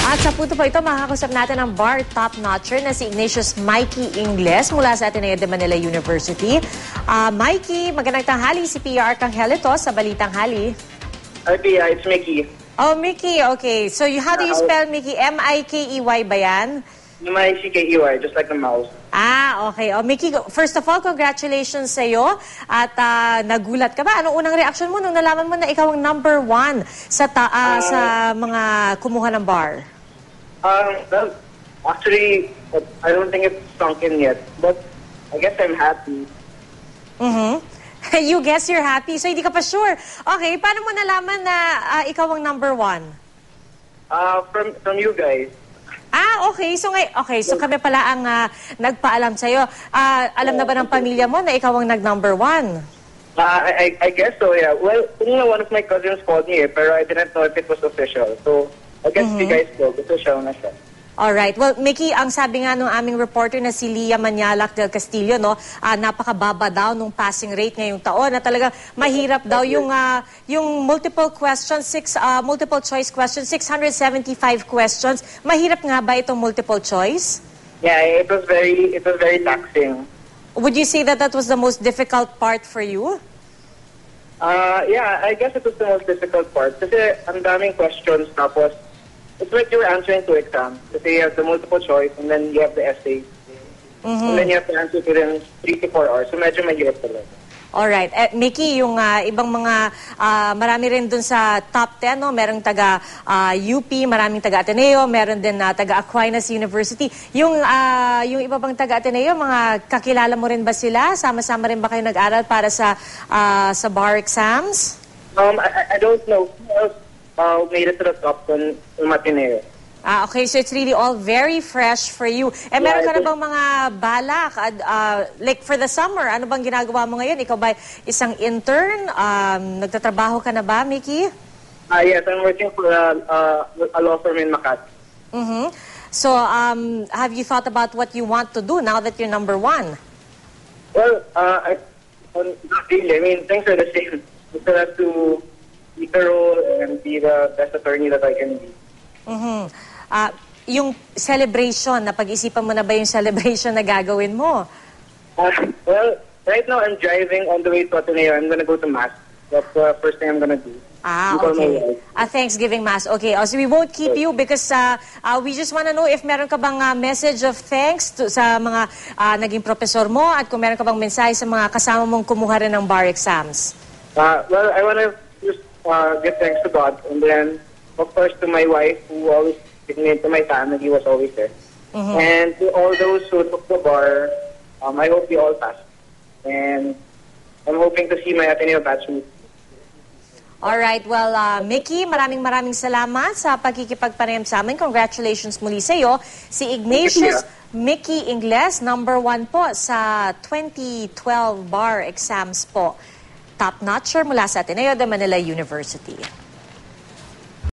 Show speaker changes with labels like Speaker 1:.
Speaker 1: At sa punto po ito, makakakusap natin ang bar top-notcher na si Ignatius Mikey Ingles mula sa Ateneo de Manila University. Mikey, magandang tanghali. Si PR Arcangel ito sa Balitang Hali.
Speaker 2: Hi, Pia. It's Mickey.
Speaker 1: Oh, Mickey. Okay. So, how do you spell Mickey? M-I-K-E-Y ba yan?
Speaker 2: M-I-C-K-E-Y, just like the mouse.
Speaker 1: Okay. Oh, Mickey, first of all, congratulations sa iyo. At nagulat ka ba? Anong unang reaction mo nung nalaman mo na ikaw ang number 1 sa mga kumuha ng bar?
Speaker 2: Well, actually, I don't think it's sunk in yet, but I guess I'm happy.
Speaker 1: You guess you're happy? So, hindi ka pa sure. Okay, paano mo nalaman na ikaw ang number 1?
Speaker 2: From you guys.
Speaker 1: Okay. So kami pala ang nagpaalam sa'yo. Alam na ba ng pamilya mo na ikaw ang nag-number 1?
Speaker 2: I guess so, yeah. Well, one of my cousins called me, pero I didn't know if it was official. So, I guess you guys know, official na siya.
Speaker 1: Alright. Well, Mickey, ang sabi nga ng aming reporter na si Leah Manialac del Castillo, no, napakababa daw nung passing rate ngayong taon, na talaga mahirap daw yung multiple questions, multiple choice questions, 675 questions. Mahirap nga ba itong multiple choice?
Speaker 2: Yeah, it was very taxing.
Speaker 1: Would you say that was the most difficult part for you?
Speaker 2: Yeah, I guess it was the most difficult part. Kasi ang daming questions, tapos it's like you're answering 2 exams. Kasi you have the multiple choice, and then you have the essay. And then you have to answer within 3 to 4 hours. So medyo mahirap talaga.
Speaker 1: Alright. Mickey, yung ibang mga, marami rin dun sa top 10, no? Merong taga UP, maraming taga Ateneo, meron din taga Aquinas University. Yung iba bang taga Ateneo, mga kakilala mo rin ba sila? Sama-sama rin ba kayo nag-aral para sa bar exams?
Speaker 2: I don't know. Made it to the top in Ateneo.
Speaker 1: Okay, so it's really all very fresh for you. Meron ka na bang mga balak? Like for the summer, ano bang ginagawa mo ngayon? Ikaw ba isang intern? Nagtatrabaho ka na ba, Mickey?
Speaker 2: Yes, I'm working for a law firm in Makati.
Speaker 1: So, have you thought about what you want to do now that you're number 1?
Speaker 2: Well, not really. I mean, things are the same. You still have to be the role and be the best attorney that I can be.
Speaker 1: Yung celebration, napag-isipan mo na ba yung celebration na gagawin mo?
Speaker 2: Well, right now I'm driving on the way to Ateneo. I'm gonna go to Mass. That's the first thing I'm gonna do.
Speaker 1: Okay. Thanksgiving Mass. Okay, so we won't keep you because we just want to know if meron ka bang message of thanks sa mga naging professor mo at kung meron ka bang mensahe sa mga kasama mong kumuha rin ng bar exams.
Speaker 2: Well, I want to just give thanks to God, and then, of course, to my wife who always took me, to my family was always there. And to all those who took the bar, I hope you all passed. And I'm hoping to see my Ateneo batch.
Speaker 1: Alright, well, Mickey, maraming salamat sa pagkikipagpanayam sa amin. Congratulations muli sa iyo. Si Ignatius Mickey Ingles, number 1 po sa 2012 bar exams po. Top-notcher mula sa Ateneo de Manila University.